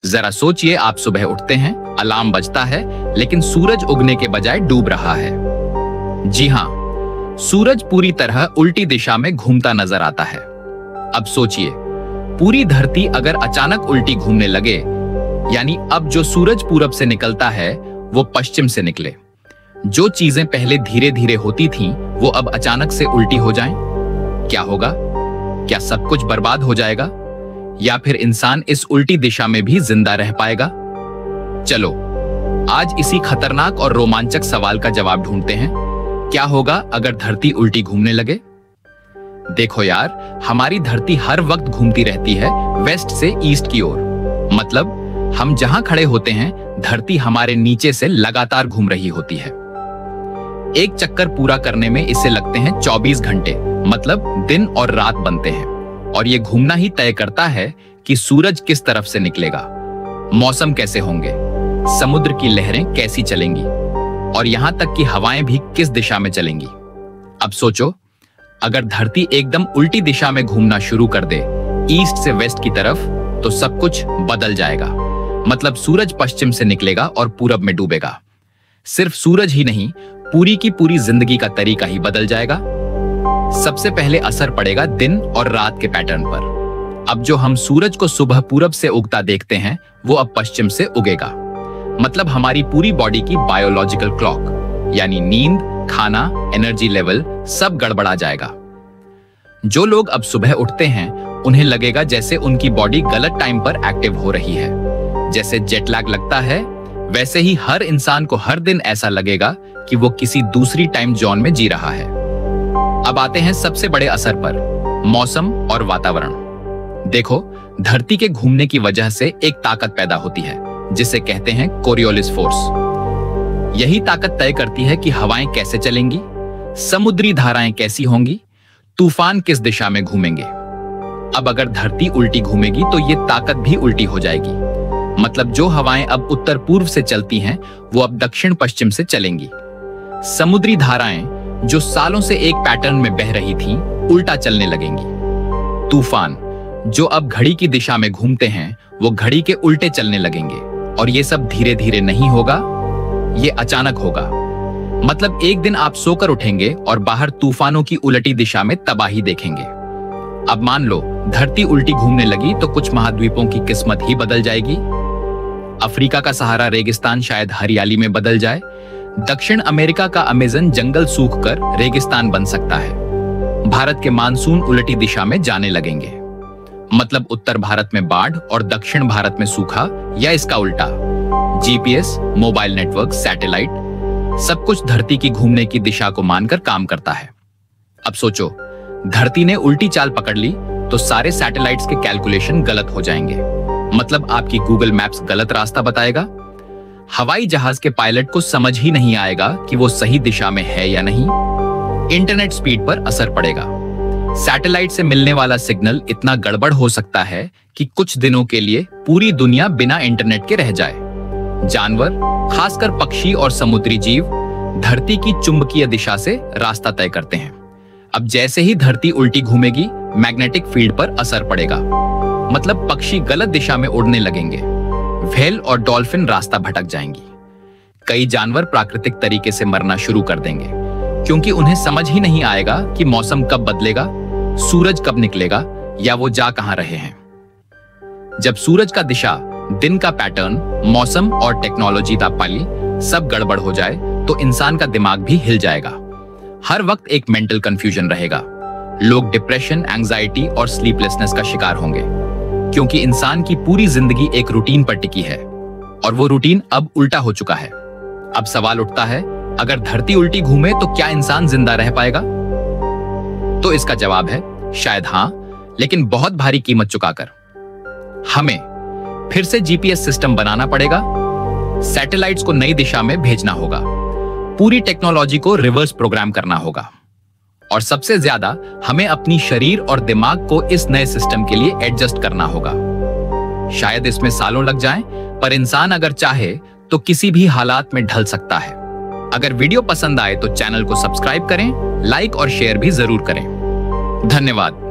जरा सोचिए, आप सुबह उठते हैं, अलार्म बजता है, लेकिन सूरज उगने के बजाय डूब रहा है। जी हाँ, सूरज पूरी तरह उल्टी दिशा में घूमता नजर आता है। अब सोचिए, पूरी धरती अगर अचानक उल्टी घूमने लगे, यानी अब जो सूरज पूरब से निकलता है वो पश्चिम से निकले, जो चीजें पहले धीरे धीरे होती थीं, वो अब अचानक से उल्टी हो जाएं, क्या होगा? क्या सब कुछ बर्बाद हो जाएगा, या फिर इंसान इस उल्टी दिशा में भी जिंदा रह पाएगा? चलो आज इसी खतरनाक और रोमांचक सवाल का जवाब ढूंढते हैं। क्या होगा अगर धरती उल्टी घूमने लगे? देखो यार, हमारी धरती हर वक्त घूमती रहती है वेस्ट से ईस्ट की ओर। मतलब हम जहां खड़े होते हैं, धरती हमारे नीचे से लगातार घूम रही होती है। एक चक्कर पूरा करने में इसे लगते हैं 24 घंटे, मतलब दिन और रात बनते हैं। और ये घूमना ही तय करता है कि सूरज किस तरफ से निकलेगा, मौसम कैसे होंगे, समुद्र की लहरें कैसी चलेंगी, और यहां तक कि हवाएं भी किस दिशा में चलेंगी। अब सोचो, अगर धरती एकदम उल्टी दिशा में घूमना शुरू कर दे, ईस्ट से वेस्ट की तरफ, तो सब कुछ बदल जाएगा। मतलब सूरज पश्चिम से निकलेगा और पूरब में डूबेगा। सिर्फ सूरज ही नहीं, पूरी की पूरी जिंदगी का तरीका ही बदल जाएगा। सबसे पहले असर पड़ेगा दिन और रात के पैटर्न पर। अब जो हम सूरज को सुबह पूरब से उगता देखते हैं, वो अब पश्चिम से उगेगा। मतलब हमारी पूरी बॉडी की बायोलॉजिकल क्लॉक, यानी नींद, खाना, एनर्जी लेवल सब गड़बड़ा जाएगा। जो लोग अब सुबह उठते हैं, उन्हें लगेगा जैसे उनकी बॉडी गलत टाइम पर एक्टिव हो रही है। जैसे जेट लैग लगता है, वैसे ही हर इंसान को हर दिन ऐसा लगेगा कि वो किसी दूसरी टाइम जोन में जी रहा है। अब आते हैं सबसे बड़े असर पर, मौसम और वातावरण। देखो, धरती के घूमने की वजह से एक ताकत पैदा होती है, जिसे कहते हैं कोरियोलिस फोर्स। यही ताकत तय करती है कि हवाएं कैसे चलेंगी, समुद्री धाराएं कैसी होंगी, तूफान किस दिशा में घूमेंगे। अब अगर धरती उल्टी घूमेगी तो ये ताकत भी उल्टी हो जाएगी। मतलब जो हवाएं अब उत्तर पूर्व से चलती हैं, वो अब दक्षिण पश्चिम से चलेंगी। समुद्री धाराएं जो सालों से एक पैटर्न में बह रही थीं, उल्टा चलने लगेंगी। तूफान जो अब घड़ी की दिशा में घूमते हैं, वो घड़ी के उल्टे चलने लगेंगे। और ये सब धीरे धीरे नहीं होगा, ये अचानक होगा। मतलब एक दिन आप सोकर उठेंगे और बाहर तूफानों की उलटी दिशा में तबाही देखेंगे। अब मान लो धरती उल्टी घूमने लगी तो कुछ महाद्वीपों की किस्मत ही बदल जाएगी। अफ्रीका का सहारा रेगिस्तान शायद हरियाली में बदल जाए। दक्षिण अमेरिका का अमेज़न जंगल सूखकर रेगिस्तान बन सकता है। भारत के मानसून उलटी दिशा में जाने लगेंगे। मतलब उत्तर भारत में बाढ़ और दक्षिण भारत में सूखा, या इसका उल्टा। जीपीएस, मोबाइल नेटवर्क, सैटेलाइट, सब कुछ धरती की घूमने की दिशा को मानकर काम करता है। अब सोचो, धरती ने उल्टी चाल पकड़ ली तो सारे सैटेलाइट्स के कैलकुलेशन गलत हो जाएंगे। मतलब आपकी गूगल मैप्स गलत रास्ता बताएगा। हवाई जहाज के पायलट को समझ ही नहीं आएगा कि वो सही दिशा में है या नहीं। इंटरनेट स्पीड पर असर पड़ेगा। सैटेलाइट से मिलने वाला सिग्नल इतना गड़बड़ हो सकता है कि कुछ दिनों के लिए पूरी दुनिया बिना इंटरनेट के रह जाए। जानवर, खासकर पक्षी और समुद्री जीव, धरती की चुंबकीय दिशा से रास्ता तय करते हैं। अब जैसे ही धरती उल्टी घूमेगी, मैग्नेटिक फील्ड पर असर पड़ेगा। मतलब पक्षी गलत दिशा में उड़ने लगेंगे। व्हेल और डॉल्फिन रास्ता भटक जाएंगी। कई जानवर प्राकृतिक तरीके से मरना शुरू कर देंगे, क्योंकि उन्हें समझ ही नहीं आएगा कि मौसम कब बदलेगा, सूरज कब निकलेगा, या वो जा कहां रहे हैं। जब सूरज का दिशा, दिन का पैटर्न, मौसम और टेक्नोलॉजी तापाली सब गड़बड़ हो जाए तो इंसान का दिमाग भी हिल जाएगा। हर वक्त एक मेंटल कंफ्यूजन रहेगा। लोग डिप्रेशन, एंजाइटी और स्लीपलेसनेस का शिकार होंगे, क्योंकि इंसान की पूरी जिंदगी एक रूटीन पर टिकी है और वो रूटीन अब उल्टा हो चुका है। अब सवाल उठता है, अगर धरती उल्टी घूमे तो क्या इंसान जिंदा रह पाएगा? तो इसका जवाब है शायद हां, लेकिन बहुत भारी कीमत चुकाकर। हमें फिर से जीपीएस सिस्टम बनाना पड़ेगा, सैटेलाइट्स को नई दिशा में भेजना होगा, पूरी टेक्नोलॉजी को रिवर्स प्रोग्राम करना होगा, और सबसे ज्यादा हमें अपनी शरीर और दिमाग को इस नए सिस्टम के लिए एडजस्ट करना होगा। शायद इसमें सालों लग जाएं, पर इंसान अगर चाहे तो किसी भी हालात में ढल सकता है। अगर वीडियो पसंद आए तो चैनल को सब्सक्राइब करें, लाइक और शेयर भी जरूर करें। धन्यवाद।